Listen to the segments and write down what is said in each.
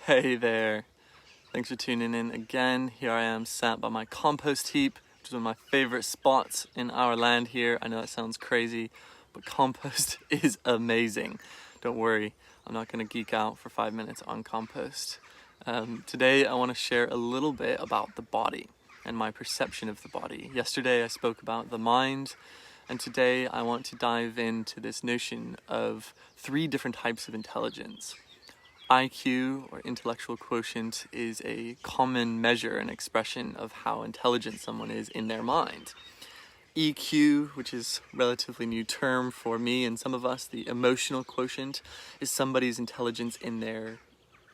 Hey there, thanks for tuning in again. Here I am sat by my compost heap, which is one of my favorite spots in our land here. I know that sounds crazy, but compost is amazing. Don't worry, I'm not going to geek out for 5 minutes on compost. Today I want to share a little bit about the body and my perception of the body. Yesterday I spoke about the mind, and today I want to dive into this notion of 3 different types of intelligence. IQ, or intellectual quotient, is a common measure and expression of how intelligent someone is in their mind. EQ, which is a relatively new term for me and some of us, the emotional quotient, is somebody's intelligence in their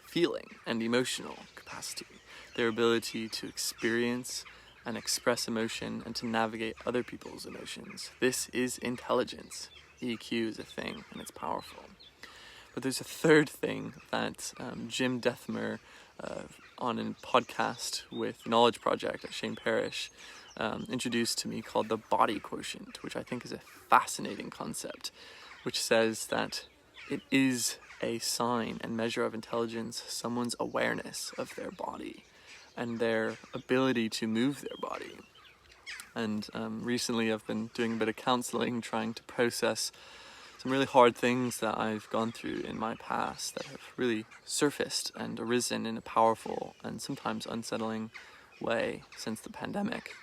feeling and emotional capacity, their ability to experience and express emotion and to navigate other people's emotions. This is intelligence. EQ is a thing and it's powerful. But there's a third thing that Jim Dethmer, on a podcast with Knowledge Project at Shane Parrish, introduced to me called the body quotient, which I think is a fascinating concept, which says that it is a sign and measure of intelligence, someone's awareness of their body and their ability to move their body. And recently I've been doing a bit of counseling, trying to process some really hard things that I've gone through in my past that have really surfaced and arisen in a powerful and sometimes unsettling way since the pandemic.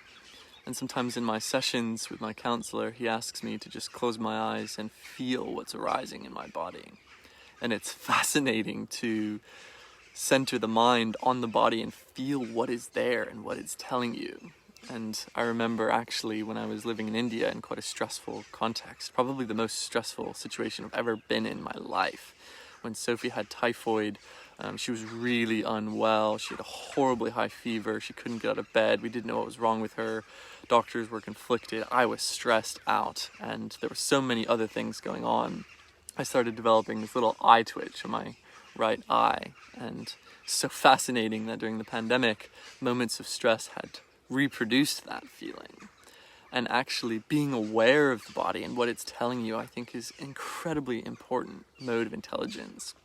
And sometimes in my sessions with my counselor, he asks me to just close my eyes and feel what's arising in my body. And it's fascinating to center the mind on the body and feel what is there and what it's telling you. And I remember actually when I was living in India in quite a stressful context, probably the most stressful situation I've ever been in my life. When Sophie had typhoid, she was really unwell. She had a horribly high fever. She couldn't get out of bed. We didn't know what was wrong with her. Doctors were conflicted. I was stressed out, and there were so many other things going on. I started developing this little eye twitch in my right eye, and so fascinating that during the pandemic, moments of stress had reproduced that feeling. And actually being aware of the body and what it's telling you, I think, is an incredibly important mode of intelligence.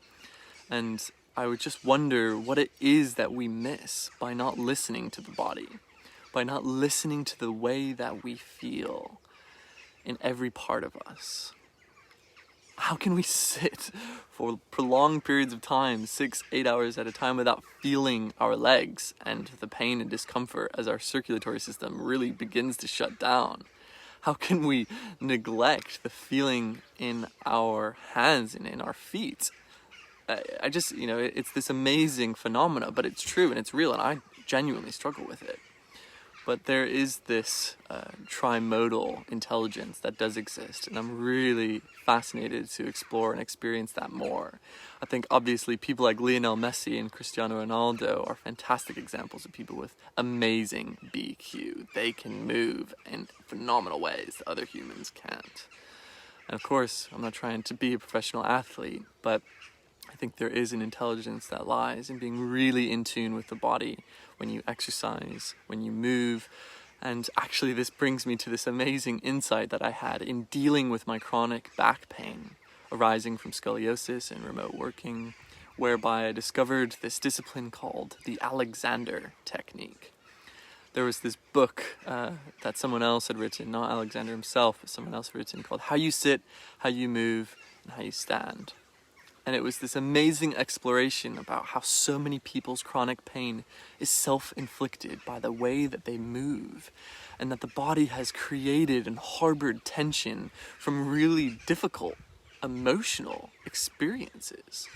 And I would just wonder what it is that we miss by not listening to the body, by not listening to the way that we feel in every part of us. How can we sit for prolonged periods of time, 6-8 hours at a time, without feeling our legs and the pain and discomfort as our circulatory system really begins to shut down? How can we neglect the feeling in our hands and in our feet? I just, it's this amazing phenomena, but it's true and it's real, and I genuinely struggle with it. But there is this trimodal intelligence that does exist, and I'm really fascinated to explore and experience that more. I think obviously people like Lionel Messi and Cristiano Ronaldo are fantastic examples of people with amazing BQ. They can move in phenomenal ways that other humans can't. And of course, I'm not trying to be a professional athlete, but I think there is an intelligence that lies in being really in tune with the body when you exercise, when you move. And actually this brings me to this amazing insight that I had in dealing with my chronic back pain arising from scoliosis and remote working, whereby I discovered this discipline called the Alexander technique. There was this book that someone else had written, not Alexander himself, but someone else had written, called How You Sit, How You Move, and How You Stand. And it was this amazing exploration about how so many people's chronic pain is self-inflicted by the way that they move, and that the body has created and harbored tension from really difficult emotional experiences.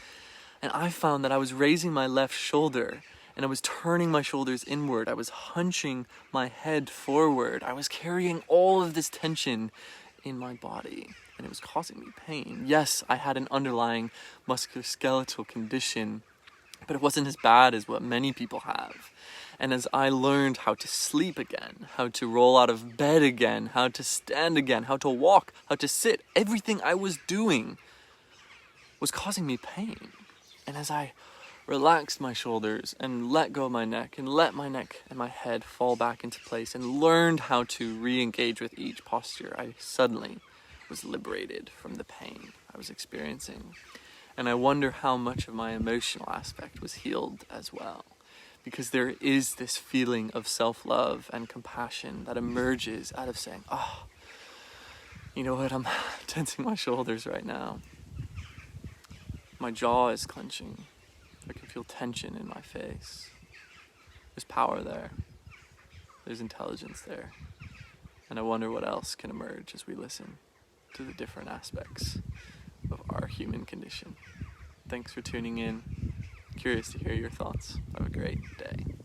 And I found that I was raising my left shoulder and I was turning my shoulders inward. I was hunching my head forward. I was carrying all of this tension in my body, and it was causing me pain. Yes, I had an underlying musculoskeletal condition, but it wasn't as bad as what many people have. And as I learned how to sleep again, how to roll out of bed again, how to stand again, how to walk, how to sit, everything I was doing was causing me pain. And as I relaxed my shoulders and let go of my neck and let my neck and my head fall back into place and learned how to re-engage with each posture, I suddenly was liberated from the pain I was experiencing. And I wonder how much of my emotional aspect was healed as well. Because there is this feeling of self-love and compassion that emerges out of saying, oh, you know what, I'm tensing my shoulders right now. My jaw is clenching. I can feel tension in my face. There's power there. There's intelligence there. And I wonder what else can emerge as we listen to the different aspects of our human condition. Thanks for tuning in. Curious to hear your thoughts. Have a great day.